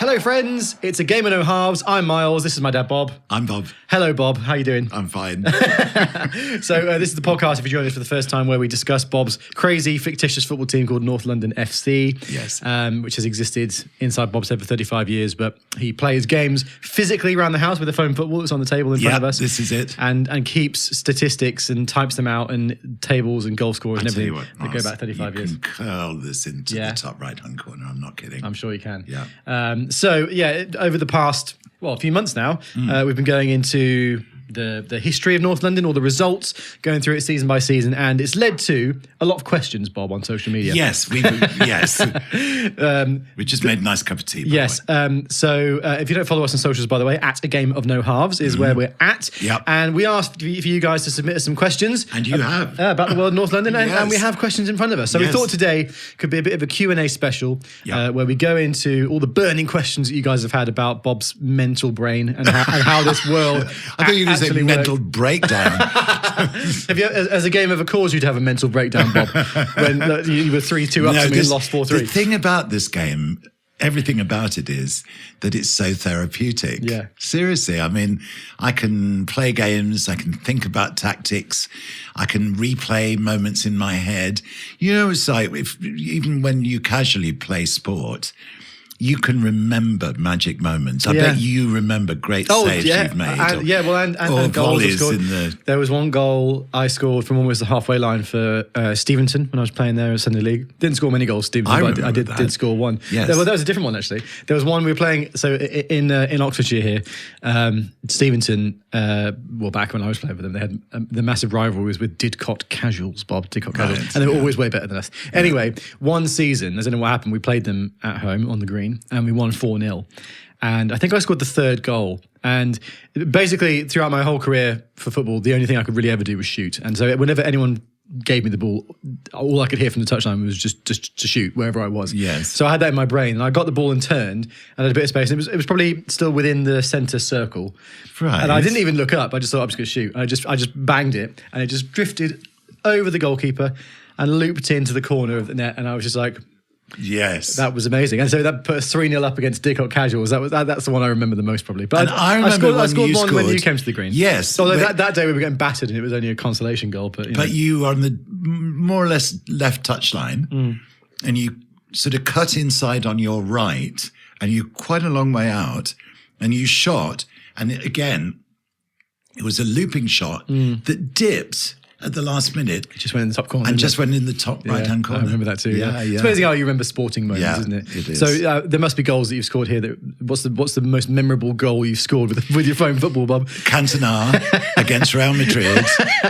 Hello, friends. It's a game of no halves. I'm Miles. This is my dad, Bob. I'm Bob. Hello, Bob. How you doing? I'm fine. So this is the podcast, if you join us for the first time, where we discuss Bob's crazy, fictitious football team called North London F.C. Yes. Which has existed inside Bob's head for 35 years, but he plays games physically around the house with a foam football that's on the table in front of us. This is it. And keeps statistics and types them out and tables and goal scores and everything that go back 35 years. You can curl this into the top right-hand corner. I'm not kidding. I'm sure you can. Yeah. Over the past, a few months now, we've been going into the history of North London, all the results, going through it season by season, and it's led to a lot of questions, Bob, on social media. Yes, we just made a nice cup of tea. Yes. So if you don't follow us on socials, by the way, at A Game of No Halves is where we're at. Yep. And we asked for you guys to submit us some questions. And you have. About the world of North London, and we have questions in front of us. So we Yes. thought today could be a bit of a Q&A special where we go into all the burning questions that you guys have had about Bob's mental brain and how this world I thought you were going to say actually mental works. breakdown. Have you, as a game ever caused you to have a mental breakdown, Bob, when you were 3-2 up to me and lost 4-3? The thing about this game, everything about it is that it's so therapeutic. Yeah. Seriously, I mean, I can play games, I can think about tactics, I can replay moments in my head. You know, it's like even when you casually play sport, you can remember magic moments. I bet you remember great saves you've made. And goals I've scored. There was one goal I scored from almost the halfway line for Steventon when I was playing there in Sunday League. Didn't score many goals, Steventon, but I did score one. Yes. That was a different one, actually. There was one we were playing, so in Oxfordshire here, Steventon, back when I was playing with them, they had the massive rivalry was with Didcot Casuals, Bob, Didcot Casuals. Right, and they were always way better than us. Anyway, one season, I don't know what happened, we played them at home on the green, and we won 4-0. And I think I scored the third goal. And basically, throughout my whole career for football, the only thing I could really ever do was shoot. And so whenever anyone gave me the ball, all I could hear from the touchline was just to shoot wherever I was. Yes. So I had that in my brain, and I got the ball and turned, and had a bit of space. And it was probably still within the centre circle. Right. And I didn't even look up. I just thought I was going to shoot. And I just banged it, and it just drifted over the goalkeeper and looped into the corner of the net. And I was just like, yes, that was amazing. And so that put us 3-0 up against Didcot Casuals. That's the one I remember the most, probably. But I scored one when you came to the green. Yes. Although that day we were getting battered and it was only a consolation goal. But you were on the more or less left touchline and you sort of cut inside on your right and you're quite a long way out and you shot. And it was a looping shot that dipped at the last minute. It just went in the top corner. And just went in the top right-hand corner. I remember that too. Yeah. It's amazing how you remember sporting moments, isn't it? It is. So there must be goals that you've scored here. What's the most memorable goal you've scored with your phone football, Bob? Cantona against Real Madrid,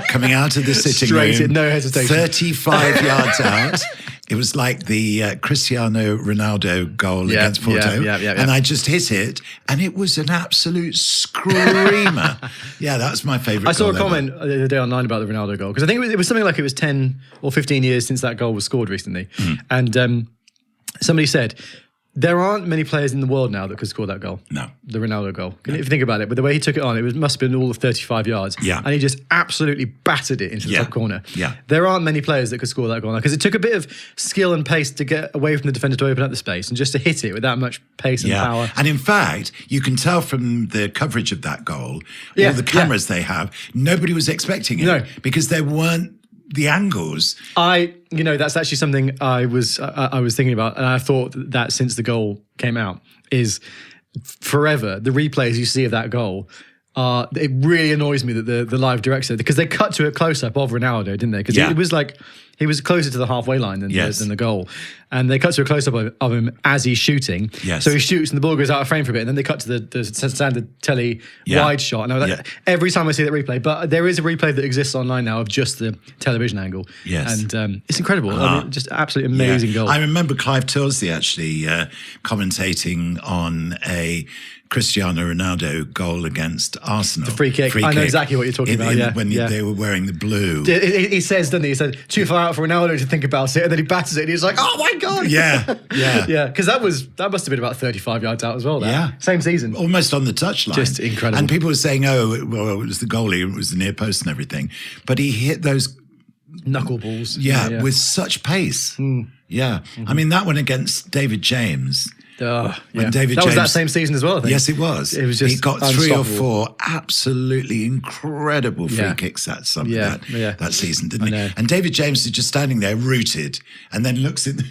coming out of the sitting Straight room. in, no hesitation. 35 yards out. It was like the Cristiano Ronaldo goal against Porto. And I just hit it, and it was an absolute screamer. That was my favourite goal. I saw a comment the other day online about the Ronaldo goal, because I think it was something like it was 10 or 15 years since that goal was scored recently. And somebody said, there aren't many players in the world now that could score that goal. No. The Ronaldo goal. If you think about it, but the way he took it on, must have been all of 35 yards. Yeah. And he just absolutely battered it into the top corner. Yeah. There aren't many players that could score that goal now, because it took a bit of skill and pace to get away from the defender to open up the space and just to hit it with that much pace and power. And in fact, you can tell from the coverage of that goal, all the cameras they have, nobody was expecting it because there weren't the angles. That's actually something I was thinking about, and I thought that since the goal came out is forever the replays you see of that goal. It really annoys me that the live director, because they cut to a close up of Ronaldo, didn't they? Because it was like he was closer to the halfway line than the goal, and they cut to a close up of him as he's shooting. Yes. So he shoots and the ball goes out of frame for a bit, and then they cut to the standard telly wide shot. And every time I see that replay, but there is a replay that exists online now of just the television angle. Yes. And it's incredible. I mean, just absolutely amazing goal. I remember Clive Tilsley actually commentating on a Cristiano Ronaldo goal against Arsenal. The free kick. I know exactly what you're talking about. When they were wearing the blue. He says, doesn't he? He said, too far out for Ronaldo to think about it, and then he batters it, and he's like, oh my God. Yeah. Because that must have been about 35 yards out as well. Same season. Almost on the touchline. Just incredible. And people were saying, it was the goalie, it was the near post and everything. But he hit those knuckleballs. With such pace. Yeah. Mm-hmm. I mean, that one against David James Yeah. David that was that James- same season as well, I think. Yes, it was. It was just he got 3 or unstoppable. 4 absolutely incredible free kicks that season, didn't he? know. And David James is just standing there rooted, and then looks in.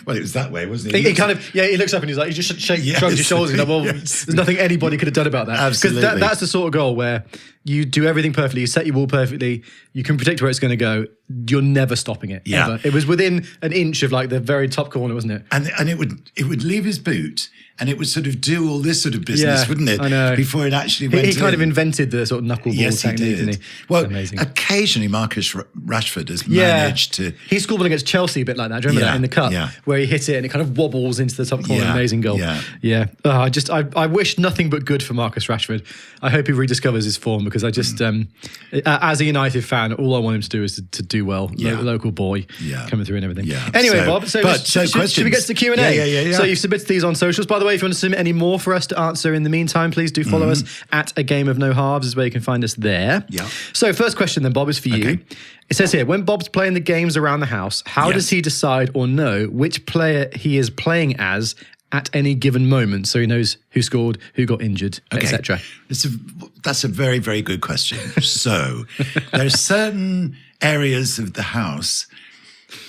Well, it was that way, wasn't it? He kind of, he looks up and he's like, he just shrugs his shoulders. He's like, well, Yes. there's nothing anybody could have done about that. Absolutely. Because that's the sort of goal where you do everything perfectly, you set your ball perfectly, you can predict where it's going to go, you're never stopping it, Yeah. ever. It was within an inch of like the very top corner, wasn't it? And it would leave his boot, and it would sort of do all this sort of business, wouldn't it? I know. Before it actually went He kind in. of invented the sort of knuckleball Yes, he technique, did. didn't he? Well, Amazing. occasionally Marcus Rashford has managed to. He scored one against Chelsea a bit like that. Do you remember Yeah, that in the cup yeah. where he hit it and it kind of wobbles into the top corner? Yeah, Amazing goal. yeah. I wish nothing but good for Marcus Rashford. I hope he rediscovers his form because I just, as a United fan, all I want him to do is to do well. Yeah. Local boy Yeah. coming through and everything. Yeah. Anyway, So- Bob, should we questions. get to the Q&A? Yeah. So you've submitted these on socials. By the way, if you want to submit any more for us to answer in the meantime, please do follow us at A Game of No Halves is where you can find us there. Yeah. So first question then, Bob, is for you. Okay. It says here, when Bob's playing the games around the house, how Yes. does he decide or know which player he is playing as at any given moment? So he knows who scored, who got injured, etc. That's a very, very good question. So there are certain areas of the house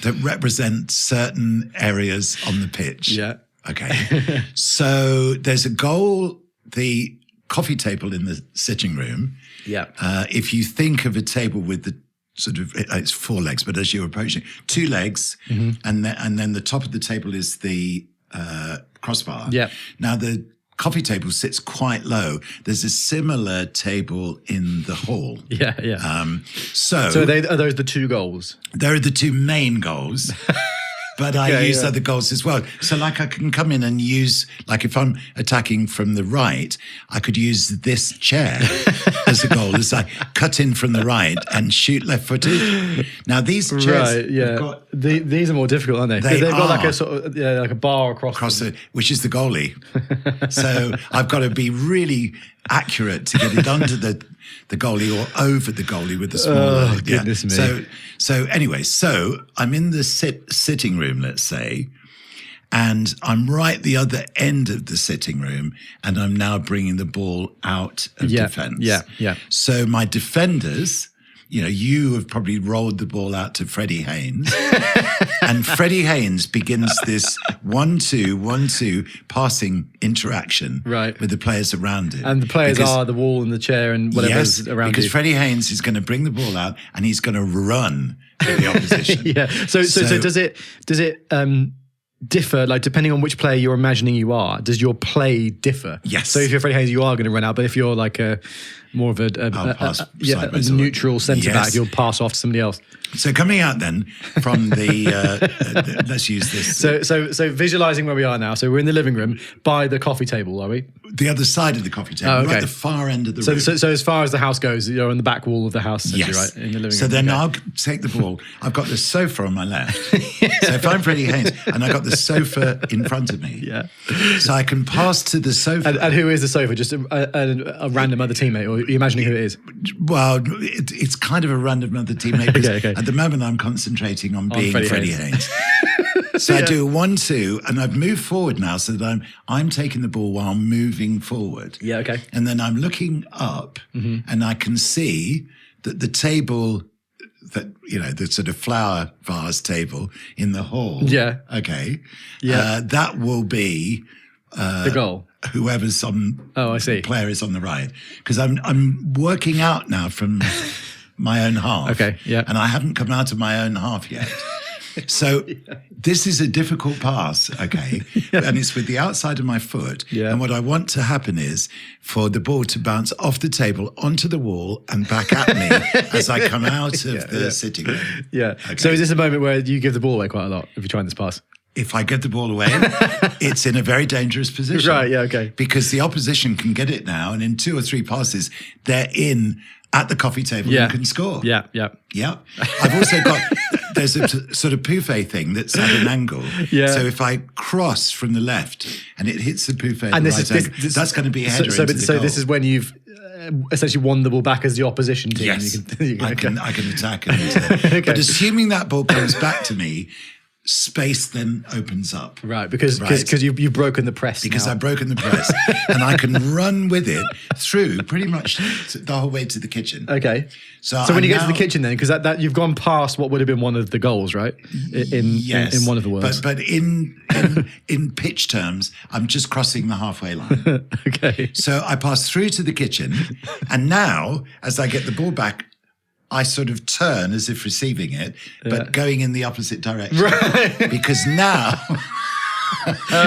that represent certain areas on the pitch. Yeah. Okay. So there's a goal, the coffee table in the sitting room. Yeah. If you think of a table with the sort of, it's 4 legs, but as you're approaching, 2 legs, and then the top of the table is the crossbar. Yeah. Now the coffee table sits quite low. There's a similar table in the hall. Yeah. So So are those the 2 goals? there are the 2 main goals. But I Okay, use yeah. other goals as well. So like I can come in and use, like if I'm attacking from the right, I could use this chair as a goal as I cut in from the right and shoot left footed. Now these chairs Right, yeah. have got These are more difficult, aren't they? They They've got like are. a sort of, like a bar across them. which is the goalie. So I've got to be really accurate to get it under the goalie or over the goalie with the smaller. goodness me. So anyway, so I'm in the sitting room, let's say, and I'm right the other end of the sitting room, and I'm now bringing the ball out of defense. Yeah. So my defenders, you have probably rolled the ball out to Freddie Haynes. And Freddie Haynes begins this 1-2, 1-2 passing interaction with the players around him. And the players are the wall and the chair and whatever's around because you. Freddie Haynes is going to bring the ball out and he's going to run at the opposition. Yeah. So does it differ, like depending on which player you're imagining you are? Does your play differ? Yes. So if you're Freddie Haynes, you are going to run out, but if you're like more of a pass a sideways or- neutral centre back, Yes. you'll pass off to somebody else. So coming out then from the let's use this. So visualizing where we are now. So we're in the living room by the coffee table, are we? The other side of the coffee table, Oh, okay. right, the far end of the room. So as far as the house goes, you're on the back wall of the house, essentially, Yes. right? In the living So room. then Okay. I'll take the ball. I've got the sofa on my left. So if I'm Freddie Haynes and I've got the sofa in front of me, so I can pass to the sofa. And who is the sofa? Just a random other teammate, or are you imagining who it is? Well, it's kind of a random other teammate. Because Okay. At the moment, I'm concentrating on being Freddie Freddie Haynes. Haynes. So I do a 1-2, and I've moved forward now, so that I'm taking the ball while moving forward. Yeah, okay. And then I'm looking up, and I can see that the table, that the sort of flower vase table in the hall. Yeah. Okay. Yeah. That will be The goal. whoever's on. Oh, I see. Player is on the right, because I'm working out now from my own half. Okay, yeah. And I haven't come out of my own half yet. So this is a difficult pass, okay? And it's with the outside of my foot. Yeah. And what I want to happen is for the ball to bounce off the table onto the wall and back at me as I come out of the sitting room. Yeah. Okay. So is this a moment where you give the ball away quite a lot if you're trying this pass? If I get the ball away, it's in a very dangerous position. Right, yeah, okay. Because the opposition can get it now, and in 2 or 3 passes, they're in at the coffee table and can score. Yeah. Yeah. I've also got, there's a sort of buffet thing that's at an angle. Yeah. So if I cross from the left and it hits the buffet at the right angle, that's going to be a header into the goal. this is when you've essentially won the ball back as the opposition team. Yes, You can I can attack. And, But assuming that ball comes back to me, space then opens up. Right, because you've broken the press. Because now. I've broken the press, and I can run with it through pretty much the whole way to the kitchen. Okay. So when you get to the kitchen, then, because that you've gone past what would have been one of the goals, right? In one of the words. But in pitch terms, I'm just crossing the halfway line. Okay. So I pass through to the kitchen, and now as I get the ball back, I sort of turn as if receiving it, but going in the opposite direction. Right. Because now...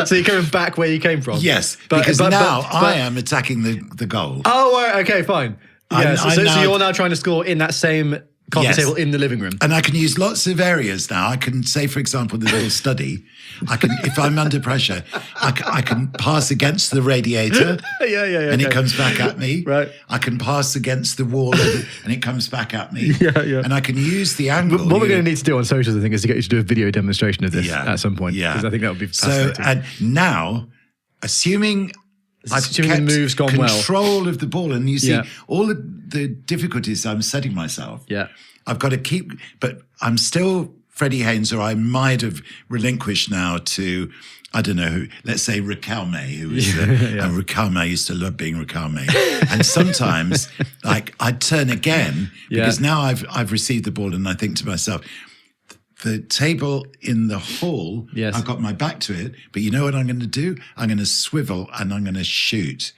So you're coming back where you came from? Yes, because now I am attacking the goal. Oh, right, okay, fine. Yeah, so you're now trying to score in that same coffee table in the living room. And I can use lots of areas now. I can say, for example, the little study. I can, if I'm under pressure, I can pass against the radiator. And it comes back at me. Right. I can pass against the wall and it comes back at me. Yeah. And I can use the angle. What we're going to need to do on socials, I think, is to get you to do a video demonstration of this at some point. Yeah. Because I think that would be fascinating. So, and now, assuming the move's gone control of the ball, and you see all the difficulties I'm setting myself. Yeah. I've got to keep, but I'm still Freddie Haynes, or I might have relinquished now to, I don't know who, let's say Riquelme, who was Riquelme. I used to love being Riquelme. And sometimes, like, I'd turn again because now I've received the ball, and I think to myself, the table in the hall, I've got my back to it, but you know what I'm going to do? I'm going to swivel and I'm going to shoot.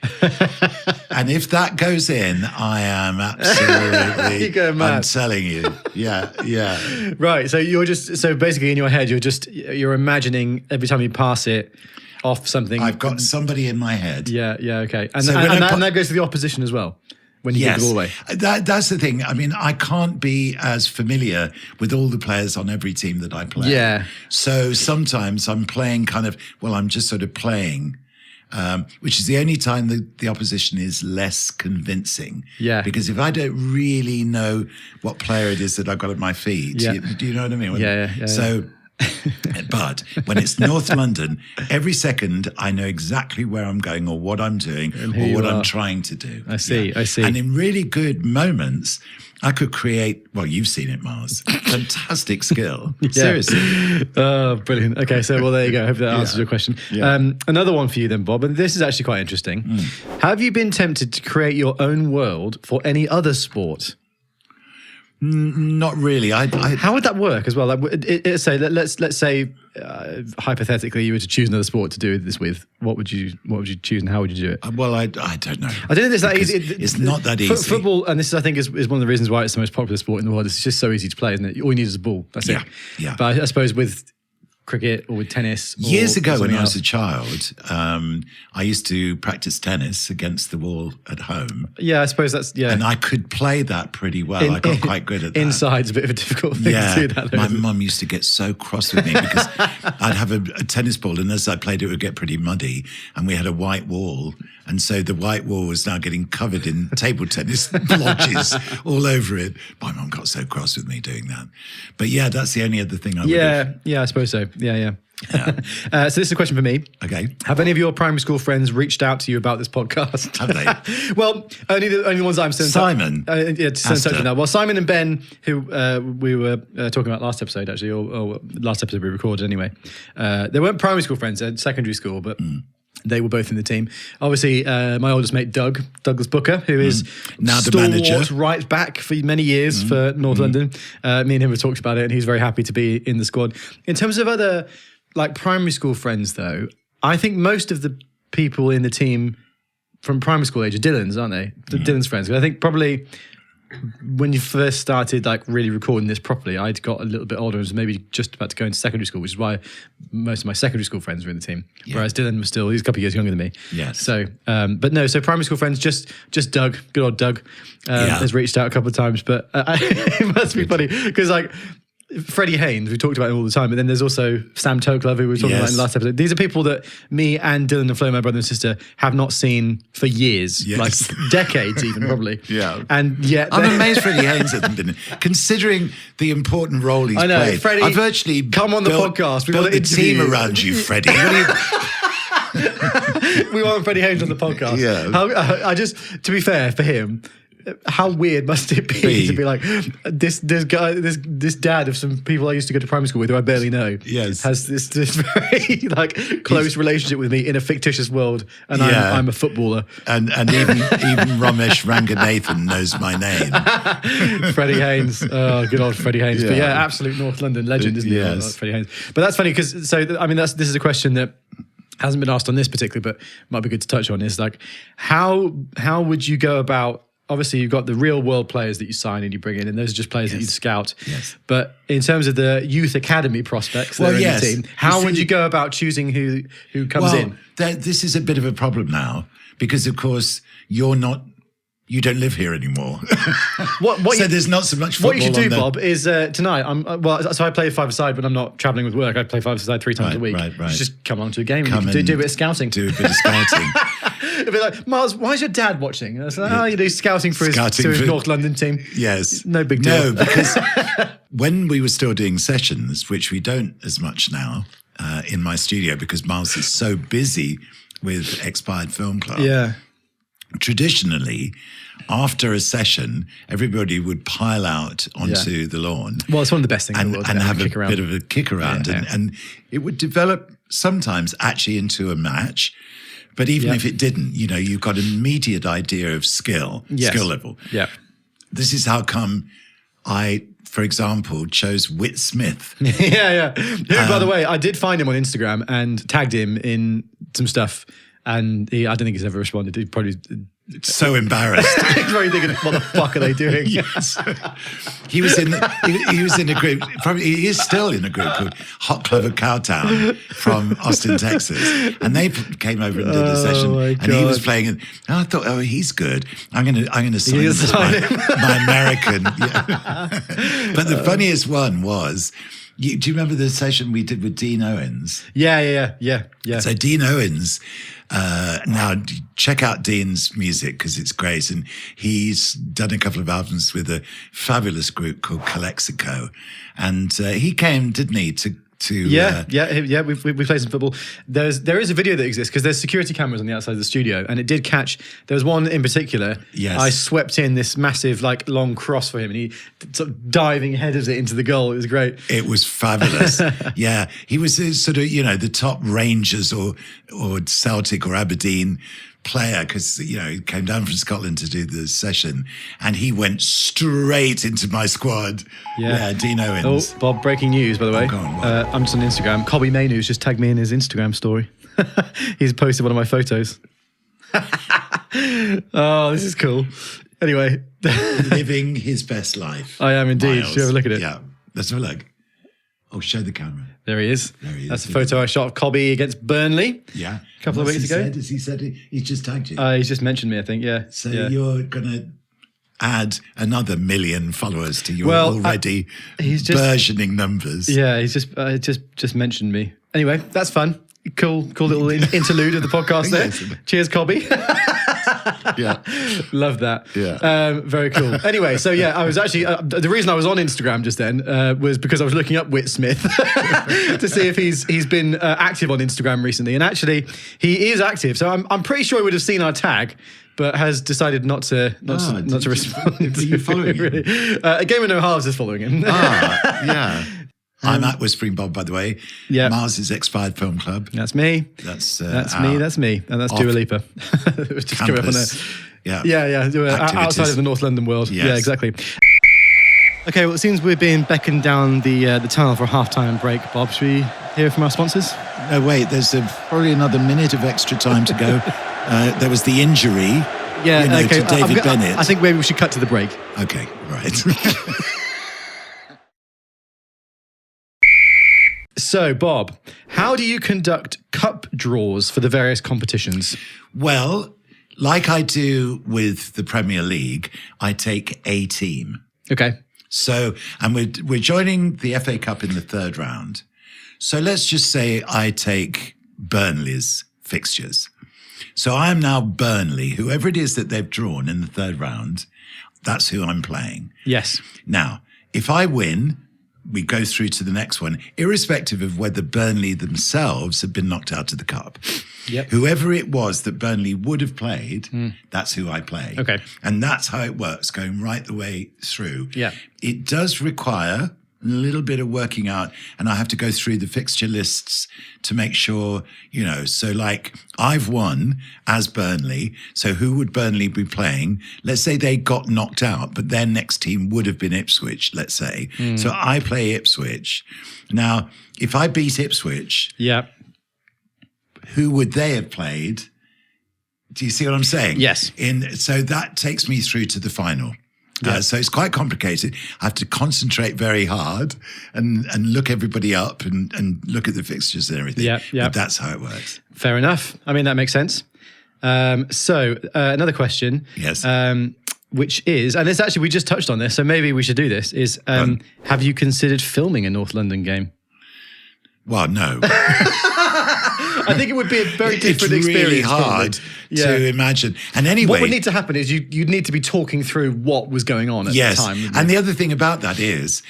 And if that goes in, I am absolutely, I'm telling you. Yeah. Right. So basically in your head, you're imagining every time you pass it off something. I've got somebody in my head. Yeah. Okay. And that goes to the opposition as well. When you give the ball away. That's the thing. I mean, I can't be as familiar with all the players on every team that I play. Yeah. So sometimes I'm playing I'm just sort of playing, which is the only time the opposition is less convincing. Yeah. Because if I don't really know what player it is that I've got at my feet, do you know what I mean? Yeah. So... But when it's North London, every second I know exactly where I'm going or what I'm doing or what I'm trying to do. I see. And in really good moments, I could create, well, you've seen it, Mars. Fantastic skill. Seriously. Oh, brilliant. Okay, so there you go. I hope that answers your question. Yeah. Another one for you then, Bob, and this is actually quite interesting. Have you been tempted to create your own world for any other sport? Not really. How would that work as well? Like, let's say hypothetically you were to choose another sport to do this with. What would you choose, and how would you do it? Well, I don't know. I don't think it's that easy. It's not that easy. Football, and this I think is one of the reasons why it's the most popular sport in the world. It's just so easy to play, isn't it? All you need is a ball. That's it. Yeah. But I suppose with cricket or with tennis. Years ago when I was a child, I used to practice tennis against the wall at home. Yeah, I suppose that's, And I could play that pretty well. I got quite good at that. Inside's a bit of a difficult thing to do that. My mum used to get so cross with me because I'd have a tennis ball, and as I played it would get pretty muddy, and we had a white wall. And so the white wall was now getting covered in table tennis blotches all over it. My mum got so cross with me doing that. But that's the only other thing I would have. Yeah, I suppose so. Yeah. So this is a question for me. Okay. Have any of your primary school friends reached out to you about this podcast? Have they? Well, only the ones I'm still in Simon. Still in touch with now. Well, Simon and Ben, who we were talking about last episode, actually, or last episode we recorded anyway. They weren't primary school friends, they're secondary school, but... They were both in the team. Obviously, my oldest mate, Douglas Booker, who is now the manager, right back for many years for North London. Me and him have talked about it, and he's very happy to be in the squad. In terms of other primary school friends, though, I think most of the people in the team from primary school age are Dylan's, aren't they? Dylan's friends. I think probably when you first started really recording this properly, I'd got a little bit older and was maybe just about to go into secondary school, which is why most of my secondary school friends were in the team. Whereas Dylan was he's a couple of years younger than me. Yes. So, so primary school friends, just Doug, good old Doug, has reached out a couple of times, but it must be funny because Freddie Haynes, we talked about him all the time, but then there's also Sam Toklove, who we were talking about in the last episode. These are people that me and Dylan and Flo, my brother and sister, have not seen for years, decades even, probably. And yet... I'm amazed Freddie Haynes hasn't been in. Considering the important role he's played. Freddie, I virtually come on the podcast. We built the team around you, Freddie. We want Freddie Haynes on the podcast. Yeah. I just, to be fair, for him... how weird must it be to be like this guy, this dad of some people I used to go to primary school with who I barely know, Yes. has this very like close relationship with me in a fictitious world, and I'm a footballer. And even Ramesh Ranganathan knows my name. Freddie Haynes, oh, good old Freddie Haynes. But yeah, absolute North London legend, isn't he? Yes. Freddie Haynes. But that's funny because this is a question that hasn't been asked on this particularly, but might be good to touch on. Is like how would you go about? Obviously, you've got the real world players that you sign and you bring in, and those are just players that you scout. Yes. But in terms of the youth academy prospects that are in the team, how would you go about choosing who comes in? This is a bit of a problem now because, of course, you don't live here anymore. So there's not so much football. What you should do, Bob, is tonight. So I play five-a-side when I'm not travelling with work. I play five-a-side 3 times a week. Right. You just come along to a game and do a bit of scouting. Do a bit of scouting. It'd be like, Miles, why is your dad watching? I was like, you do scouting for his North London team. Yes. No big deal. No, because when we were still doing sessions, which we don't as much now in my studio because Miles is so busy with Expired Film Club. Yeah. Traditionally, after a session, everybody would pile out onto the lawn. Well, it's one of the best things in the world. And have a bit of a kick around. Yeah. And it would develop sometimes actually into a match. But even if it didn't, you've got an immediate idea of skill level. Yeah. This is how come I, for example, chose Whit Smith. Yeah. Who, by the way, I did find him on Instagram and tagged him in some stuff. And I don't think he's ever responded. He probably so embarrassed. He's probably thinking, "What the fuck are they doing?" Yes, he was in a group. Probably he is still in a group called Hot Clover Cowtown from Austin, Texas, and they came over and did a session, and he was playing. And I thought, oh, he's good. I'm gonna sign my American. Yeah. But the funniest one was. Do you remember the session we did with Dean Owens? Yeah. So Dean Owens, now check out Dean's music because it's great. And he's done a couple of albums with a fabulous group called Calexico. And he came, didn't he, to we played some football. There is a video that exists because there's security cameras on the outside of the studio, and it did catch. There was one in particular. Yes. I swept in this massive long cross for him, and he sort of diving headers it into the goal. It was great. It was fabulous. Yeah, he was sort of the top Rangers or Celtic or Aberdeen player because he came down from Scotland to do the session and he went straight into my squad. Yeah, Dean Owens. Oh, Bob, breaking news, by the way. Go on, I'm just on Instagram. Colby Maynews just tagged me in his Instagram story. He's posted one of my photos. Oh, this is cool. Anyway. Living his best life. I am indeed. Miles. Should we have a look at it? Yeah, let's have a look. Oh, show the camera. There he is. That's a photo I shot of Colby against Burnley. Yeah. A couple of weeks ago. Has he said he's just tagged you? He's just mentioned me, I think, yeah. So you're going to add another 1 million followers to your already burgeoning numbers. Yeah, he's just mentioned me. Anyway, that's fun. Cool little interlude of the podcast there. Yes. Cheers, Colby. Yeah. Love that. Yeah. Very cool. Anyway, so I was actually, the reason I was on Instagram just then was because I was looking up Whit Smith to see if he's been active on Instagram recently. And actually, he is active. So I'm pretty sure he would have seen our tag, but has decided not to respond. Are you following him? A Game of No Halves is following him. Yeah. I'm at Whispering Bob, by the way. Yeah. Mars' Expired Film Club. That's me. That's me. And that's Dua Lipa. Just coming up on there. Yeah. Outside of the North London world. Yes. Yeah, exactly. Okay, well, it seems we're being beckoned down the tunnel for a half-time break, Bob. Should we hear from our sponsors? No, wait, there's probably another minute of extra time to go. There was the injury to David Bennett. I think maybe we should cut to the break. Okay, right. So, Bob, how do you conduct cup draws for the various competitions? Well, like I do with the Premier League, I take a team. Okay. So, and we're joining the FA Cup in the third round. So let's just say I take Burnley's fixtures. So I am now Burnley, whoever it is that they've drawn in the third round, that's who I'm playing. Yes. Now, if I win, we go through to the next one, irrespective of whether Burnley themselves have been knocked out of the cup. Yep. Whoever it was that Burnley would have played, that's who I play. Okay. And that's how it works, going right the way through. Yeah. It does require a little bit of working out, and I have to go through the fixture lists to make sure, so like I've won as Burnley, so who would Burnley be playing? Let's say they got knocked out, but their next team would have been Ipswich, let's say. So I play Ipswich. Now, if I beat Ipswich, who would they have played? Do you see what I'm saying? Yes. So that takes me through to the final. Yeah. So it's quite complicated. I have to concentrate very hard and look everybody up and look at the fixtures and everything. Yeah. But that's how it works. Fair enough. I mean, that makes sense. So another question. Yes. Which is, and it's actually, we just touched on this, so maybe we should do this, is have you considered filming a North London game? Well, no. I think it would be a very different experience. It's really hard to imagine. And anyway, what would need to happen is you'd need to be talking through what was going on at the time. And the other thing about that is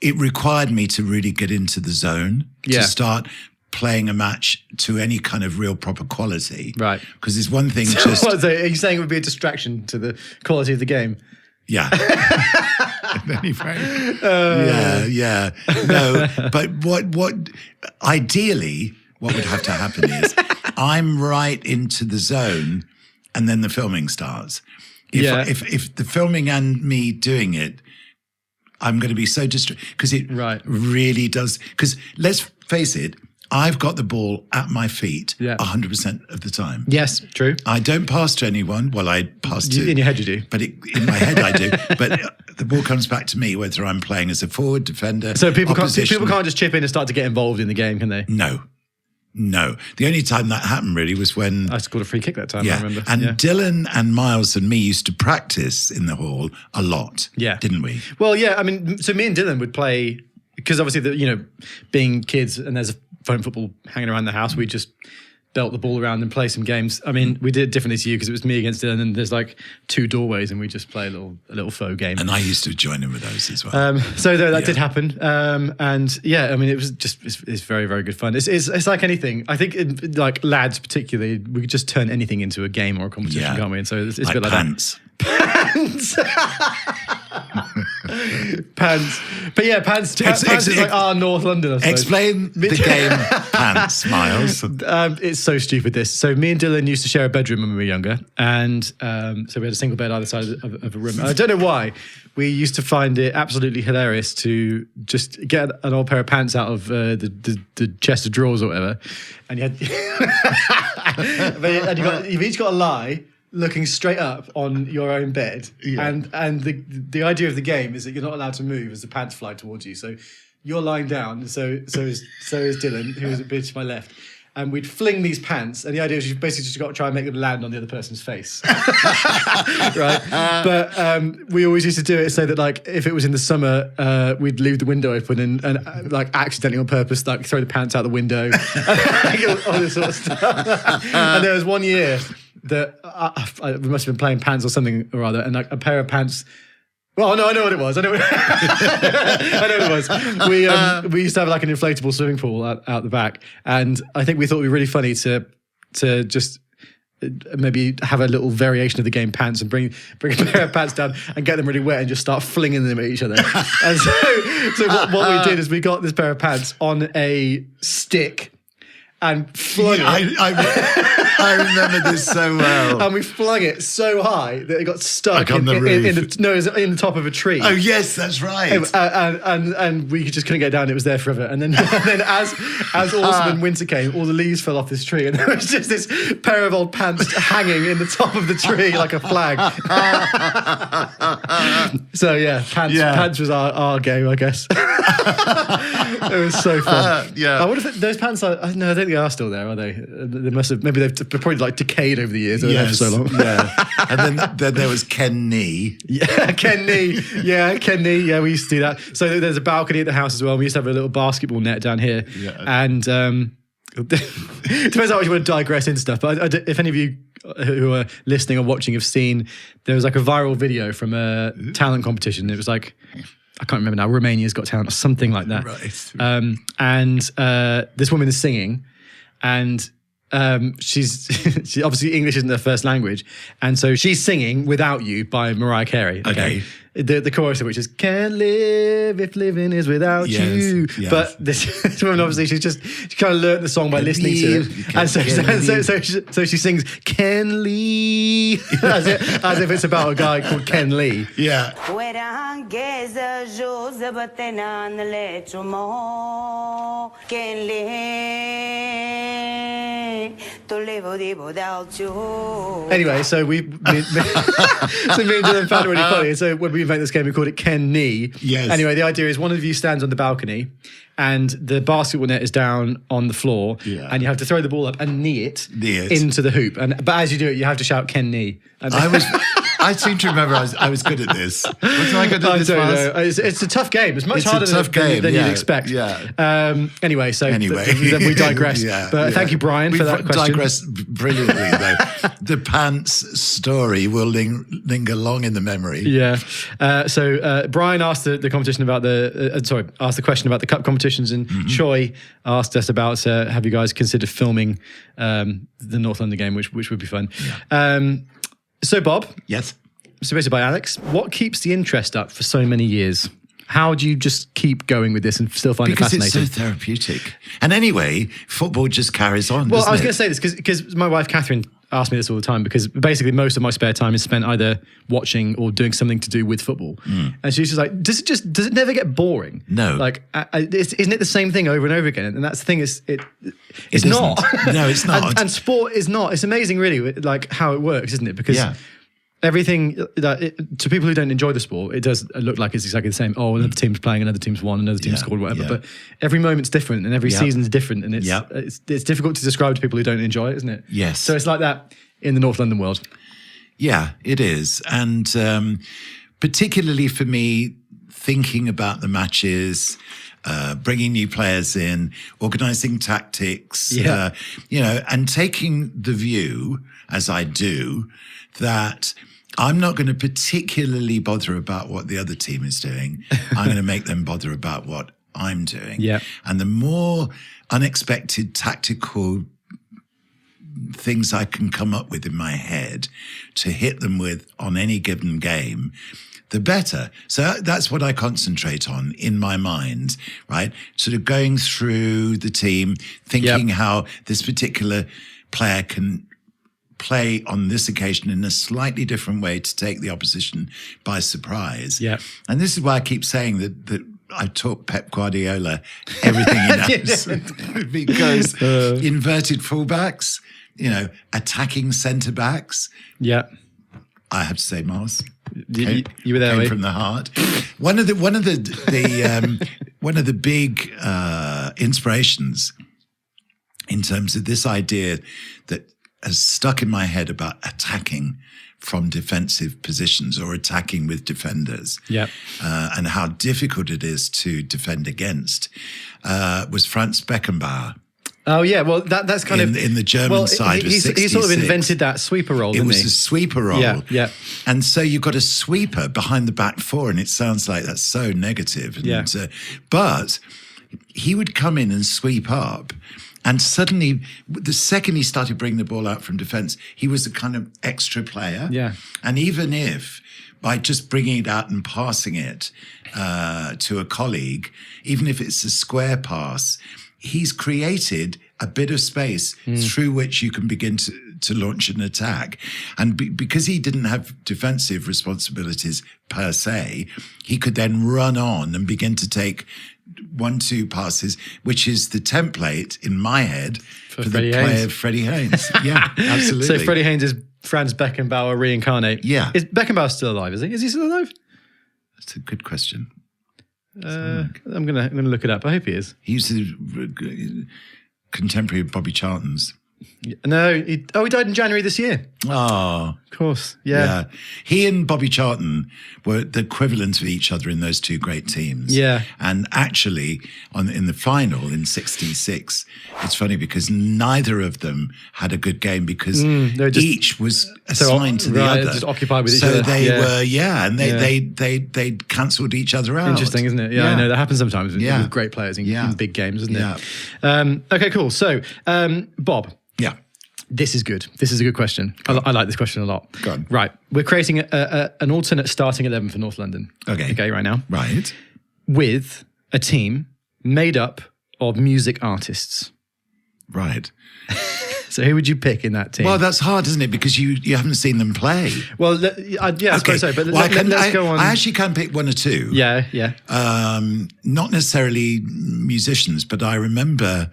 it required me to really get into the zone to start playing a match to any kind of real proper quality. Right. Because there's one thing So are you saying it would be a distraction to the quality of the game? Yeah. Anyway. Yeah. No, but what ideally, what would have to happen is I'm right into the zone and then the filming starts. If the filming and me doing it, I'm going to be so distracted because it really does. Because let's face it, I've got the ball at my feet 100% of the time. Yes, true. I don't pass to anyone. Well, I pass to... In your head you do. But in my head I do. But the ball comes back to me, whether I'm playing as a forward, defender, So people can't opposition. just chip in and start to get involved in the game, can they? No. The only time that happened really was when... I scored a free kick that time, I remember. And Dylan and Miles and me used to practice in the hall a lot, didn't we? Well, yeah, I mean, so me and Dylan would play, because obviously, being kids and there's a phone football hanging around the house, we just belt the ball around and play some games. I mean, we did it differently to you because it was me against Dylan and there's like two doorways and we just play a little faux game. And I used to join in with those as well. So that did happen. And yeah, I mean, it was just, it's very, very good fun. It's like anything. I think like lads particularly, we could just turn anything into a game or a competition, can't we? And so it's a bit like pants. Pants. Pants. But yeah, pants is like our North London, I suppose. Explain the game Pants, Miles. It's so stupid, this. So me and Dylan used to share a bedroom when we were younger. And so we had a single bed either side of a room. And I don't know why. We used to find it absolutely hilarious to just get an old pair of pants out of the chest of drawers or whatever. And you've each got to lie looking straight up on your own bed. Yeah. And the idea of the game is that you're not allowed to move as the pants fly towards you. So you're lying down, so is Dylan, who is a bit to my left. And we'd fling these pants, and the idea is you've basically just got to try and make them land on the other person's face. Right? But we always used to do it so that, like, if it was in the summer, we'd leave the window open and like, accidentally on purpose, like, throw the pants out the window. All this sort of stuff. And there was one year that we must have been playing pants or something or other, and like a pair of pants... Well, no, I know what it was. I know what it was. We used to have like an inflatable swimming pool out the back, and I think we thought it would be really funny to just maybe have a little variation of the game Pants and bring a pair of pants down and get them really wet and just start flinging them at each other. And so what we did is we got this pair of pants on a stick and flung it. I remember this so well. And we flung it so high that it got stuck on the roof. it was in the top of a tree. Oh yes, that's right. And we just couldn't get down. It was there forever. And then as autumn and winter came, all the leaves fell off this tree, and there was just this pair of old pants hanging in the top of the tree like a flag. So yeah, pants was our game, I guess. It was so fun. I wonder if those pants are. No, I don't think they are still there, are they? They must have. Maybe they've probably like decayed over the years. Yes, for so long. Yeah. And then there was Ken Nee. Yeah, Ken Nee. Yeah, we used to do that. So there's a balcony at the house as well. We used to have a little basketball net down here. Yeah. And it depends how much you want to digress into stuff. But if any of you who are listening or watching have seen, there was like a viral video from a talent competition. It was like, I can't remember now, Romania's Got Talent or something like that. Right. And this woman is singing, and she's she obviously English isn't her first language, and so she's singing "Without You" by Mariah Carey. Okay. The chorus of which is "Can't live if living is without you." Yes. But this woman obviously she kind of learnt the song by listening to it, and so she sings "Ken Lee" as if it's about a guy called Ken Lee. Yeah. Anyway, so me and Dylan found it really funny. So when we invent this game, we called it Ken Knee. Yes. Anyway, the idea is one of you stands on the balcony, and the basketball net is down on the floor, and you have to throw the ball up and knee it into the hoop. But as you do it, you have to shout Ken Knee. I seem to remember I was good at this. Wasn't I good at this? It's a tough game. It's much harder than you'd expect. Yeah. Anyway, then we digress. But thank you, Brian, for that question. Digressed brilliantly, though. The pants story will linger long in the memory. Yeah. So Brian asked the competition about asked the question about the cup competitions, and Choi asked us about have you guys considered filming the North London game, which would be fun. Yeah. So, Bob. Yes. Submitted by Alex. What keeps the interest up for so many years? How do you just keep going with this and still find it fascinating? Because it's so therapeutic. And anyway, football just carries on. Well, I was going to say this because my wife Catherine asks me this all the time, because basically most of my spare time is spent either watching or doing something to do with football. And she's just like, does it never get boring? No. Like, isn't it the same thing over and over again? And that's the thing, it's not. No, it's not. and sport is not. It's amazing, really, like how it works, isn't it? Because everything to people who don't enjoy the sport, it does look like it's exactly the same. Oh, another team's playing, another team's won, another team scored, whatever. Yeah. But every moment's different, and every season's different, and it's difficult to describe to people who don't enjoy it, isn't it? Yes. So it's like that in the North London world. Yeah, it is, and particularly for me, thinking about the matches. Bringing new players in, organising tactics, and taking the view, as I do, that I'm not going to particularly bother about what the other team is doing. I'm going to make them bother about what I'm doing. Yeah. And the more unexpected tactical things I can come up with in my head to hit them with on any given game, the better. So that's what I concentrate on in my mind, right? Sort of going through the team, thinking how this particular player can play on this occasion in a slightly different way to take the opposition by surprise. Yeah. And this is why I keep saying that I taught Pep Guardiola everything he knows. Because inverted fullbacks, attacking centre-backs. Yeah. I have to say, Mars. You were there, came from the heart. One of the big inspirations in terms of this idea that has stuck in my head about attacking from defensive positions or attacking with defenders, and how difficult it is to defend against, was Franz Beckenbauer. Oh yeah, well that's kind of in the German side. He sort of invented that sweeper role. Didn't it was a sweeper role. Yeah. And so you've got a sweeper behind the back four, and it sounds like that's so negative. And, but he would come in and sweep up. And suddenly, the second he started bringing the ball out from defence, he was a kind of extra player. Yeah. And even if by just bringing it out and passing it to a colleague, even if it's a square pass, he's created a bit of space through which you can begin to launch an attack. And because he didn't have defensive responsibilities per se, he could then run on and begin to take 1-2 passes, which is the template in my head for the play of Freddie Haynes. Yeah, absolutely. So Freddie Haynes is Franz Beckenbauer reincarnate. Yeah. Is Beckenbauer still alive, is he? Is he still alive? That's a good question. I'm gonna look it up. I hope he is. He's the contemporary of Bobby Charlton's. No, he died in January this year. Oh, of course, yeah. He and Bobby Charlton were the equivalent of each other in those two great teams. Yeah, and actually, in the final in '66, it's funny because neither of them had a good game because each was assigned to the other, just occupied with each other. So they were, and they cancelled each other out. Interesting, isn't it? Yeah, I know that happens sometimes with great players in big games, isn't it? Okay, cool. So, Bob. Yeah. This is good. This is a good question. I like this question a lot. Go on. Right. We're creating an alternate starting 11 for North London. Okay, right now. Right. With a team made up of music artists. Right. So who would you pick in that team? Well, that's hard, isn't it? Because you haven't seen them play. Well, I suppose so. But let's go on. I actually can pick one or two. Yeah. Not necessarily musicians, but I remember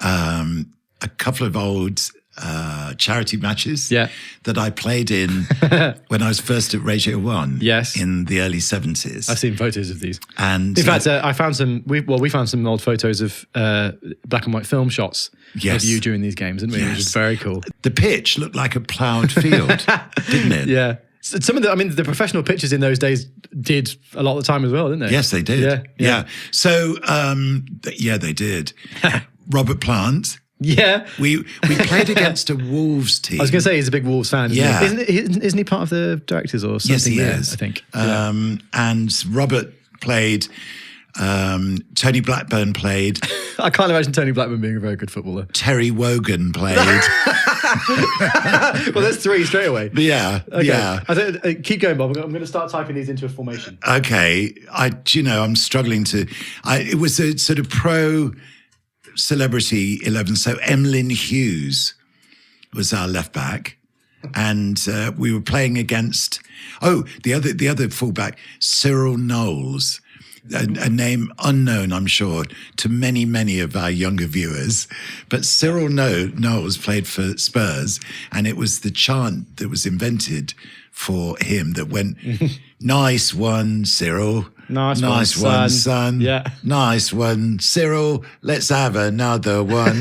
a couple of old charity matches that I played in when I was first at Radio 1 in the early 70s. I've seen photos of these. And in fact, I found some, we found some old photos of black and white film shots of you during these games, didn't we? Which was very cool. The pitch looked like a ploughed field, didn't it? Yeah. Some of the professional pitches in those days did a lot of the time as well, didn't they? Yes, they did. Yeah. So, they did. Robert Plant. Yeah. We played against a Wolves team. I was going to say he's a big Wolves fan. Isn't he? Yeah. Isn't he part of the directors or something? Yes, he is. I think. And Robert played. Tony Blackburn played. I can't imagine Tony Blackburn being a very good footballer. Terry Wogan played. Well, there's three straight away. Yeah. Okay. Yeah. Keep going, Bob. I'm going to start typing these into a formation. Okay. I'm struggling to. It was a sort of pro celebrity 11. So Emlyn Hughes was our left back, and we were playing against the other fullback, Cyril Knowles. A name unknown, I'm sure, to many of our younger viewers. But Cyril Knowles played for Spurs, and it was the chant that was invented for him that went, "Nice one, Cyril. Nice one, son. Yeah. Nice one, Cyril. Let's have another one."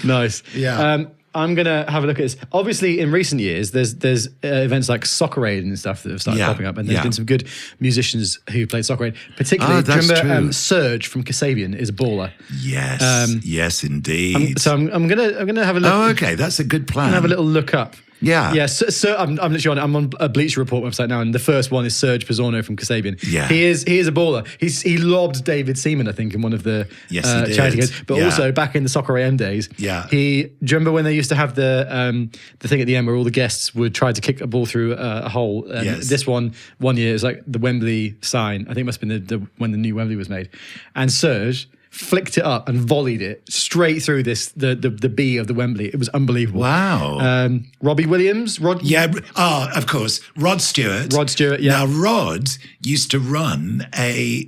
Nice. Yeah. I'm going to have a look at this. Obviously, in recent years, there's events like Soccer Aid and stuff that have started popping up, and there's been some good musicians who played Soccer Aid. Particularly, do you remember Serge from Kasabian is a baller? Yes, yes, indeed. I'm gonna have a look. Oh, okay, that's a good plan. Have a little look up. Yeah. So I'm literally on a Bleacher Report website now, and the first one is Serge Pizzorno from Kasabian. Yeah. He is a baller. He lobbed David Seaman, I think, in one of the charity games. But also back in the Soccer AM days, do you remember when they used to have the thing at the end where all the guests would try to kick a ball through a hole? This one year, it was like the Wembley sign. I think it must have been when the new Wembley was made. And Serge flicked it up and volleyed it straight through the B of the Wembley. It was unbelievable. Wow. Robbie Williams, of course, Rod Stewart. Now Rod used to run a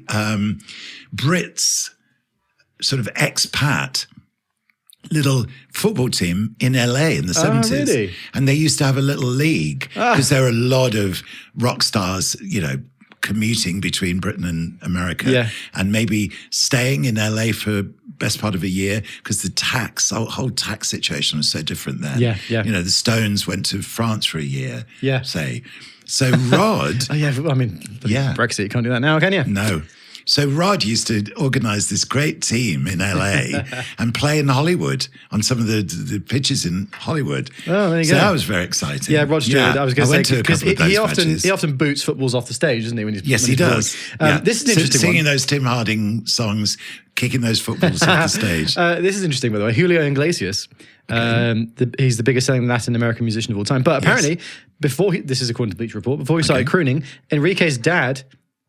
Brits sort of expat little football team in LA in the 70s. Really? And they used to have a little league because there were a lot of rock stars, commuting between Britain and America, and maybe staying in LA for best part of a year because the whole tax situation was so different then. The Stones went to France for a year, say. So Rod... Brexit, you can't do that now, can you? No. So Rod used to organise this great team in LA and play in Hollywood on some of the pitches in Hollywood. Oh, there you go. So that was very exciting. Yeah, Rod Stewart. I was going to say because matches. he often boots footballs off the stage, doesn't he? Yes, he does. This is an interesting singing those Tim Harding songs, kicking those footballs off the stage. This is interesting, by the way. Julio Iglesias. He's the biggest selling Latin American musician of all time. But apparently, this is according to Bleacher Report, before he started crooning, Enrique's dad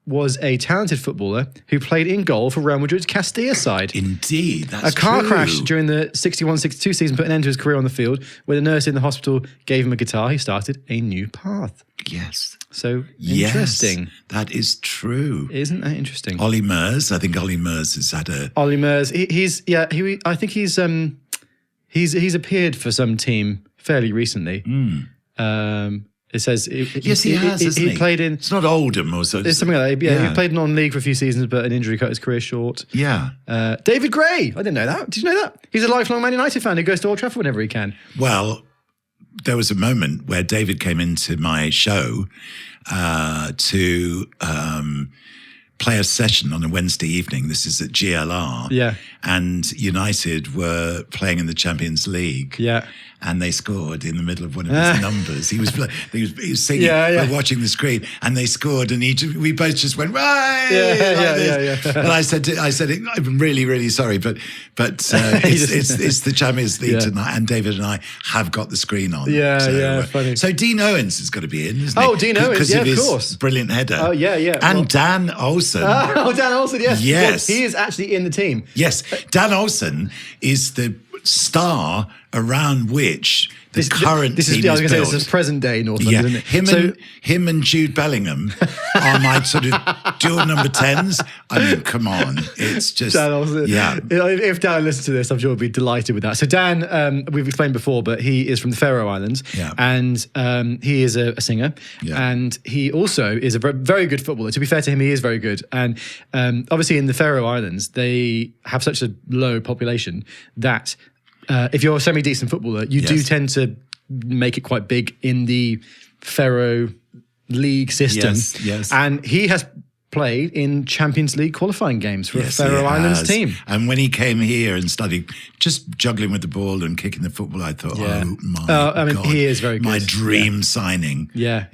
was a talented footballer who played in goal for Real Madrid's Castilla side. Indeed, that's true. A car crash during the 61-62 season put an end to his career on the field. When the nurse in the hospital gave him a guitar, he started a new path. Yes. So interesting. Yes, that is true. Isn't that interesting? Ollie Murs. I think Ollie Murs has had a... Ollie Murs. I think he's appeared for some team fairly recently. It says... Yes, he has, hasn't he? Played in... It's not Oldham or so. It's something like that. Yeah, he played non-league for a few seasons, but an injury cut his career short. Yeah. David Gray. I didn't know that. Did you know that? He's a lifelong Man United fan who goes to Old Trafford whenever he can. Well, there was a moment where David came into my show to play a session on a Wednesday evening. This is at GLR. Yeah. And United were playing in the Champions League. Yeah. And they scored in the middle of one of his numbers. He was singing, we're watching the screen, and they scored, and we both just went, right! Yeah. And I said, I'm really, really sorry, but it's the Champions League tonight, and David and I have got the screen on. Funny. So Dean Owens has got to be in, isn't he? Oh, Dean Owens, because of his course. brilliant header. Oh, yeah. And Dan Olsen. Dan Olsen, yes. Yes. Well, he is actually in the team. Yes. Dan Olsen is the star around which the current team is built. This is present day North London, isn't it? Him and Jude Bellingham are my sort of dual number 10s. I mean, come on. It's just... Dan Olsen. Yeah. If Dan listens to this, I'm sure he'll be delighted with that. So Dan, we've explained before, but he is from the Faroe Islands. Yeah. And he is a singer. Yeah. And he also is a very good footballer. To be fair to him, he is very good. And obviously in the Faroe Islands, they have such a low population that... if you're a semi-decent footballer, you do tend to make it quite big in the Faroe League system. Yes. And he has played in Champions League qualifying games for a Faroe Islands team. And when he came here and started just juggling with the ball and kicking the football, I thought, oh my God. He is very good. My dream signing. Yeah.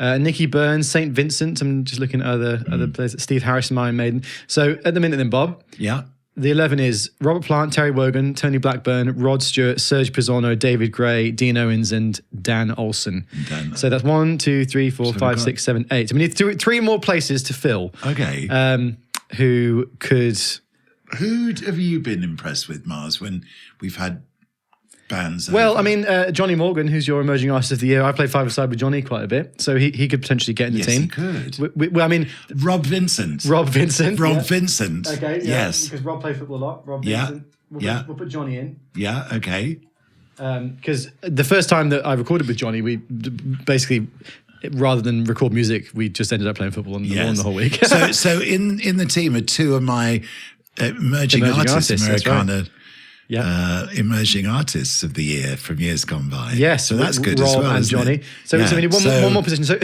Nicky Burns, St. Vincent. I'm just looking at other players. Steve Harrison, Iron Maiden. So at the minute then, Bob. Yeah. The 11 is Robert Plant, Terry Wogan, Tony Blackburn, Rod Stewart, Serge Pizzorno, David Gray, Dean Owens, and Dan Olsen. So that's 1, 2, 3, 4, 5, 6, 7, 8. So we need three more places to fill. Okay. Who have you been impressed with, Mars, when we've had bands? Well, I mean, Johnny Morgan, who's your emerging artist of the year. I played five-a-side with Johnny quite a bit, so he could potentially get in the team. Yes, he could. I mean, Rob Vincent. Vincent. Okay. Yes. Because Rob played football a lot. Rob Vincent. We'll put Johnny in. Yeah. Okay. Because the first time that I recorded with Johnny, we basically, rather than record music, we just ended up playing football on the lawn the whole week. so in the team are two of my emerging artists, Americana. Emerging artists of the year from years gone by. Yes, so that's good Rob as well. And Johnny. So we need one more position. So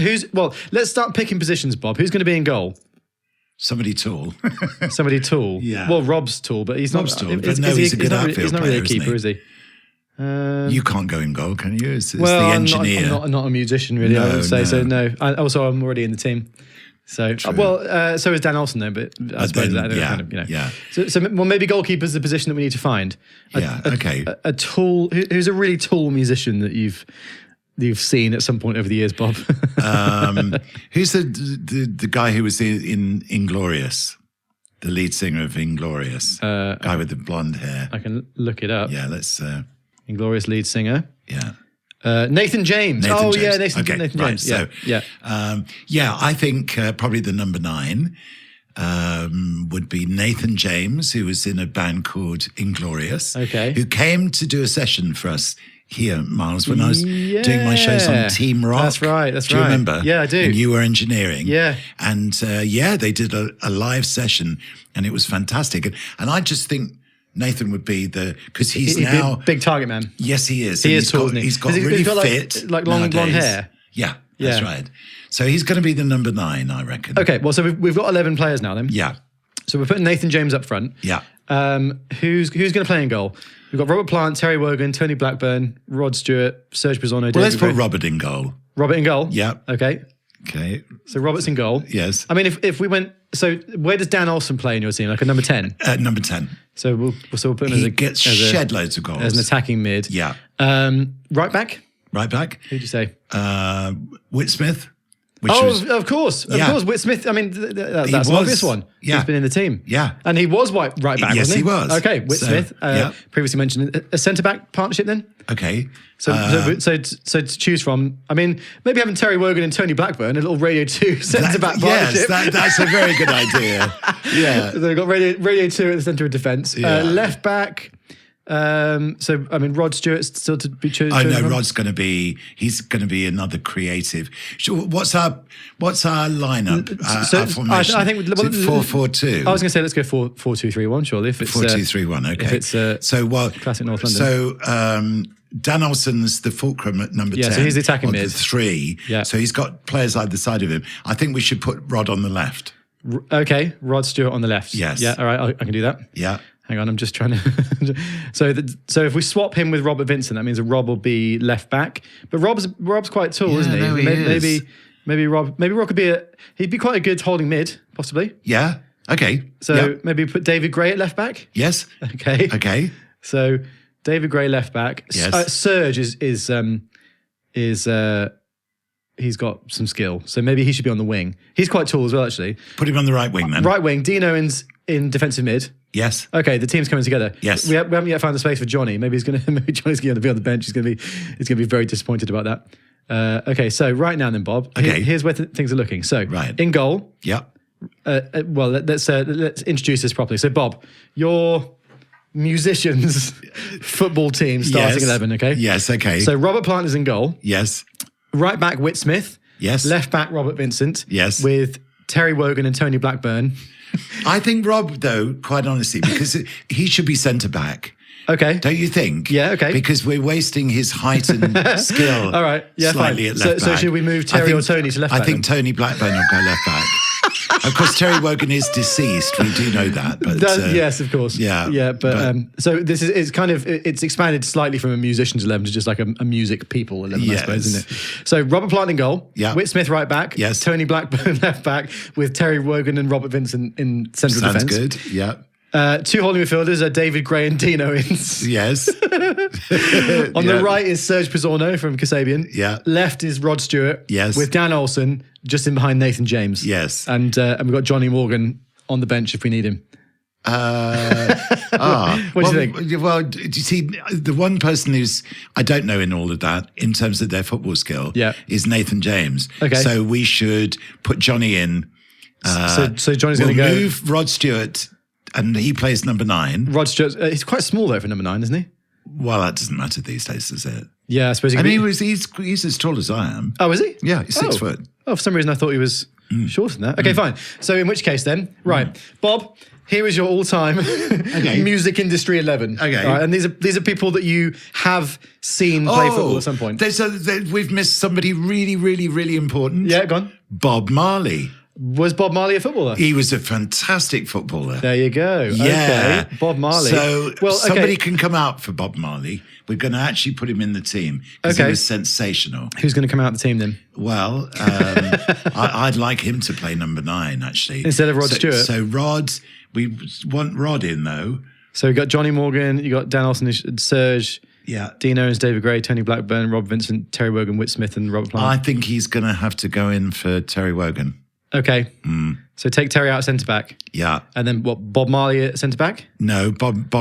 let's start picking positions, Bob. Who's going to be in goal? Somebody tall. Somebody tall. Yeah. Well, Rob's tall, but he's Rob's not. Tall, but he's a good outfield player. He's not really a keeper, is he? You can't go in goal, can you? It's the I'm engineer. not a musician, really. I would say so. No. Also, I'm already in the team. So so is Dan Olsen though, but I suppose So maybe goalkeeper's the position that we need to find. A tall, who's a really tall musician that you've seen at some point over the years, Bob. Who's the guy who was in Inglorious, the lead singer of Inglorious, guy with the blonde hair? I can look it up. Yeah, let's. Inglorious lead singer. Yeah. Nathan James. Nathan James. James. James. I think probably the number 9 would be Nathan James, who was in a band called Inglorious. Okay. Who came to do a session for us here, Miles, when I was doing my shows on Team Rock. That's right. Do you remember? Yeah, I do. And you were engineering. Yeah. And they did a live session, and it was fantastic. And I just think Nathan would be because he's now big target man. Yes, he is. He is tall, isn't he? He's got really fit, like long blonde hair. Yeah, that's right. So he's going to be the number 9, I reckon. Okay, well, so we've got 11 players now then. Yeah. So we're putting Nathan James up front. Yeah. Who's going to play in goal? We've got Robert Plant, Terry Wogan, Tony Blackburn, Rod Stewart, Serge Pizzorno. Well, let's put Robert in goal. Robert in goal. Yeah. Okay. So Robert's in goal. Yes. I mean, if we went, so where does Dan Olsen play in your team? Like a number 10? Number 10. So we'll put him He gets shed loads of goals. As an attacking mid. Yeah. Right back? Right back. Who'd you say? Whit Smith. Of course. Whit Smith. I mean, that's an obvious one. Yeah. He's been in the team. Yeah. And he was right back, wasn't he? Yes, he was. Okay, Whit Smith. Previously mentioned. A centre-back partnership then? Okay. So to choose from, I mean, maybe having Terry Wogan and Tony Blackburn, a little Radio 2 centre-back partnership. Yes, that's a very good idea. Yeah. So they've got Radio 2 at the centre of defence. Yeah. Left back... so I mean, Rod Stewart's still to be chosen. I know Rod's going to be. He's going to be another creative. What's our lineup? Our formation? I think 4-4-2. I was going to say let's go 4-2-3-1. Surely, if it's 4-2-3-1. Okay. If it's classic North London. So Dan Olsen's the fulcrum at number 10. Yeah, so he's the attacking mid. The 3. Yeah. So he's got players either side of him. I think we should put Rod on the left. Okay, Rod Stewart on the left. Yes. Yeah, all right, I can do that. Yeah. Hang on, I'm just trying to... So if we swap him with Robert Vincent, that means that Rob will be left back. But Rob's quite tall, isn't he? No, he is. Maybe Rob could be he'd be quite a good holding mid, possibly. Yeah. Okay. So maybe put David Gray at left back. Yes. Okay. Okay. So David Gray left back. Yes. Serge is he's got some skill, so maybe he should be on the wing. He's quite tall as well, actually. Put him on the right wing then. Right wing. Dean Owens in defensive mid. Yes. Okay, the team's coming together. Yes. We haven't yet found the space for Johnny. Maybe Johnny's going to be on the bench. He's going to be very disappointed about that. Okay, so right now then, Bob. Okay. Here's where things are looking. So Right. in goal. Yeah. Well, let's introduce this properly. So Bob, your musicians football team starting 11. Okay. Yes. Okay. So Robert Plant is in goal. Yes. Right back, Whit Smith. Yes. Left back, Robert Vincent. Yes. With Terry Wogan and Tony Blackburn. I think Rob, though, quite honestly, because he should be centre back. Okay. Don't you think? Yeah, okay. Because we're wasting his height and skill All right. Yeah, slightly fine. at left back. So should we move Terry or Tony to left back? I think Tony Blackburn will go left back. Of course, Terry Wogan is deceased. We do know that. But yes, of course. Yeah. Yeah, but so this is it's expanded slightly from a musicians 11 to just like a music people 11, I suppose, isn't it? So Robert Plant in goal. Yeah. Whit Smith right back. Yes. Tony Blackburn left back with Terry Wogan and Robert Vincent in central Sounds defence. good. Yeah. Two holding midfielders are David Gray and Dean Owens. Yes. On the right is Serge Pizzorno from Kasabian. Yeah. Left is Rod Stewart. Yes. With Dan Olsen just in behind Nathan James. Yes. And we've got Johnny Morgan on the bench if we need him. What do you think? Well, do you see, the one person who's, I don't know in all of that, in terms of their football skill, is Nathan James. Okay. So we should put Johnny in. So Johnny's going to go. Move Rod Stewart, and he plays number 9. Rod Stewart, he's quite small though for number 9, isn't he? Well, that doesn't matter these days, does it? Yeah, I suppose he And could he's as tall as I am. Oh, is he? Yeah, he's 6 foot. Oh, for some reason I thought he was shorter than that. Okay, fine. So in which case then, right, Bob, here is your all-time music industry 11. Okay. All right, and these are people that you have seen play football at some point. We've missed somebody really, really, really important. Yeah, go on. Bob Marley. Was Bob Marley a footballer? He was a fantastic footballer. There you go. Yeah. Okay. Bob Marley. So somebody can come out for Bob Marley. We're going to actually put him in the team because he was sensational. Who's going to come out of the team then? Well, I'd like him to play number 9, actually. Instead of Rod Stewart? So Rod, we want Rod in, though. So we got Johnny Morgan, you got Dan Olsen, Serge, Dean Owens, David Gray, Tony Blackburn, Rob Vincent, Terry Wogan, Whit Smith and Robert Plant. I think he's going to have to go in for Terry Wogan. Okay. So take Terry out at centre back. Yeah. And then what? Bob Marley at centre back? No, Bob.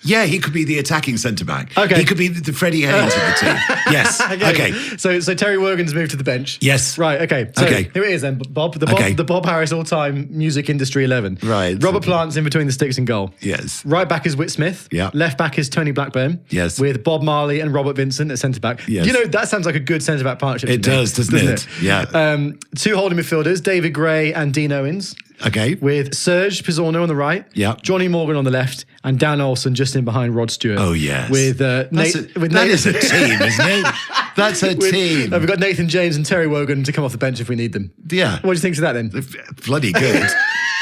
Yeah, he could be the attacking centre back. Okay. He could be the Freddie Haynes of the team. Yes. Okay. So Terry Wogan's moved to the bench. Yes. Right. Okay. So here it is then, Bob. The Bob Harris all-time music industry 11. Right. Robert Plant's in between the sticks in goal. Yes. Right back is Whit Smith. Yeah. Left back is Tony Blackburn. Yes. With Bob Marley and Robert Vincent at centre back. Yes. You know, that sounds like a good centre back partnership. It does, doesn't it? Yeah. Two holding midfielders, David Gray and Dean Owens. Okay. With Serge Pizzorno on the right. Yeah. Johnny Morgan on the left. And Dan Olsen just in behind Rod Stewart. Oh, yes. With that is a team, isn't it? That's a team. We've got Nathan James and Terry Wogan to come off the bench if we need them. Yeah. What do you think of that then? Bloody good.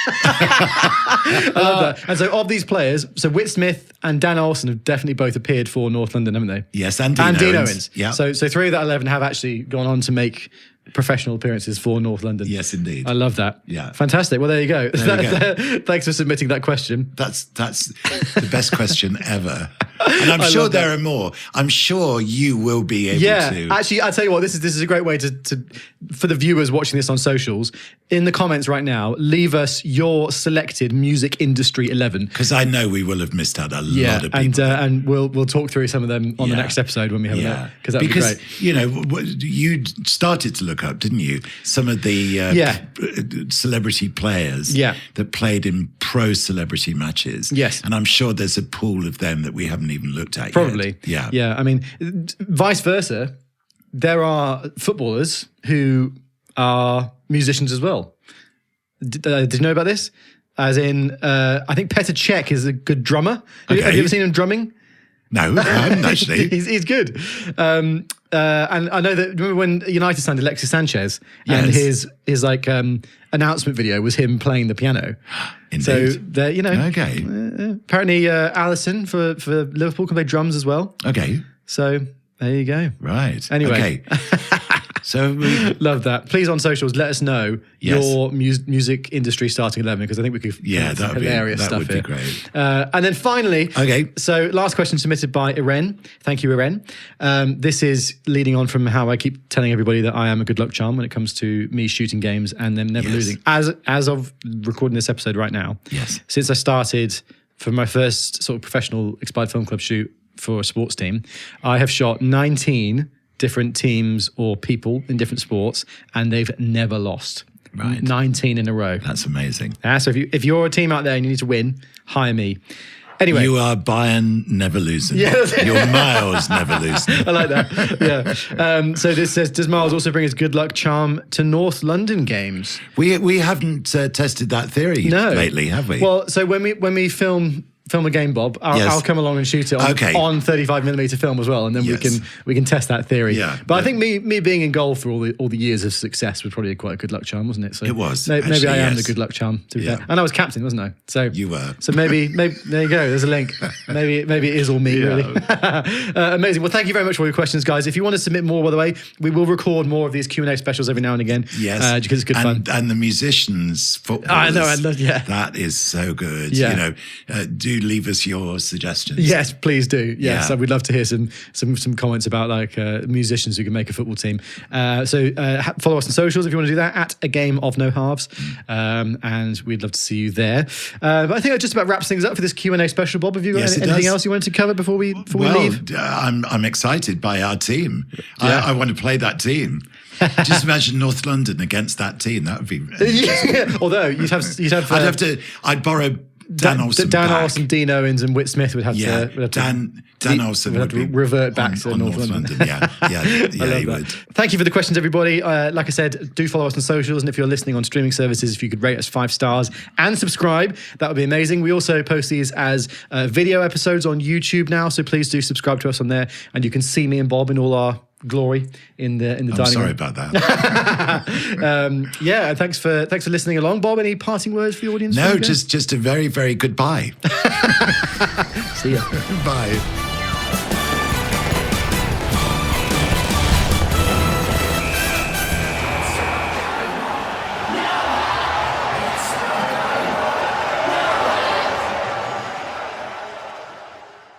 I love that. And so of these players, so Whit Smith and Dan Olsen have definitely both appeared for North London, haven't they? Yes, and Dean Owens. Yeah. So 3 of that 11 have actually gone on to make professional appearances for North London. Yes, indeed. I love that. Yeah. Fantastic. Well, there you go. There you go. Thanks for submitting that question. That's the best question ever. And I'm sure there are more. I'm sure you will be able to. Actually, I'll tell you what, this is a great way to for the viewers watching this on socials, in the comments right now, leave us your selected music industry 11. Because I know we will have missed out a lot of people. And we'll talk through some of them on the next episode when we have a look. Because that'd be great. You know, you started to look up, didn't you? Some of the celebrity players that played in pro celebrity matches. Yes. And I'm sure there's a pool of them that we haven't even looked at Probably. yet. Yeah. I mean, vice versa, there are footballers who are musicians as well. Did you know about this? As in, I think Petr Cech is a good drummer. Have you ever seen him drumming? No, I haven't actually. He's good. And I know that, remember when United signed Alexis Sanchez, and Yes. his like announcement video was him playing the piano. Indeed. So there, you know, Okay. apparently Alisson for Liverpool can play drums as well. Okay. So there you go. Right. Anyway. Okay. So Love that. Please on socials, let us know Yes. your music industry starting 11, because I think we could yeah, some that would hilarious be, that stuff would be here. great. And then finally, Okay. so last question submitted by Irene. Thank you, Irene. This is leading on from how I keep telling everybody that I am a good luck charm when it comes to me shooting games and them never Yes. losing. As of recording this episode right now, Yes. since I started for my first sort of professional Expired Film Club shoot for a sports team, I have shot 19 different teams or people in different sports, and they've never lost. Right. 19 in a row. That's amazing. So if you're a team out there and you need to win, hire me. Anyway. You are Bayern never losing. Yeah, that's it. You're Miles never losing. I like that. Yeah. So this says, does Miles also bring his good luck charm to North London games? We haven't tested that theory lately, have we? Well, so when we film a game, Bob, I'll come along and shoot it on 35mm film as well, and then Yes. we can test that theory. Yeah, but I think me being in goal for all the years of success was probably quite a good luck charm, wasn't it? So It was, Maybe actually, I am yes. the good luck charm. To be Yeah. fair. And I was captain, wasn't I? So You were. So maybe there you go. There's a link. Maybe it is all me, really. Amazing. Well, thank you very much for all your questions, guys. If you want to submit more, by the way, we will record more of these Q&A specials every now and again. Yes, because it's good fun. And the musicians, footballers. I know, yeah. That is so good. Yeah. You know, do leave us your suggestions. Yes, please do. Yes, Yeah. we'd love to hear some comments about like musicians who can make a football team. So follow us on socials if you want to do that, at A Game of No Halves, and we'd love to see you there. But I think that just about wraps things up for this Q&A special. Bob, have you got Yes, it anything does. else you wanted to cover before we leave? I'm excited by our team. Yeah. I want to play that team. Just imagine North London against that team. That would be. Yeah. Although you'd have I'd have to. I'd borrow Dan Olsen. Dan back. Olsen, Dean Owens, and Whit Smith would have Yeah, to. Dan Olsen would have to revert back to North London. Yeah, I love he that. would. Thank you for the questions, everybody. Like I said, do follow us on socials, and if you're listening on streaming services, if you could rate us 5 stars and subscribe, that would be amazing. We also post these as video episodes on YouTube now, so please do subscribe to us on there, and you can see me and Bob in all our glory in the dining room. I'm sorry about that. Yeah, thanks for listening along, Bob. Any parting words for the audience? No, just a very, very goodbye. See ya. Bye.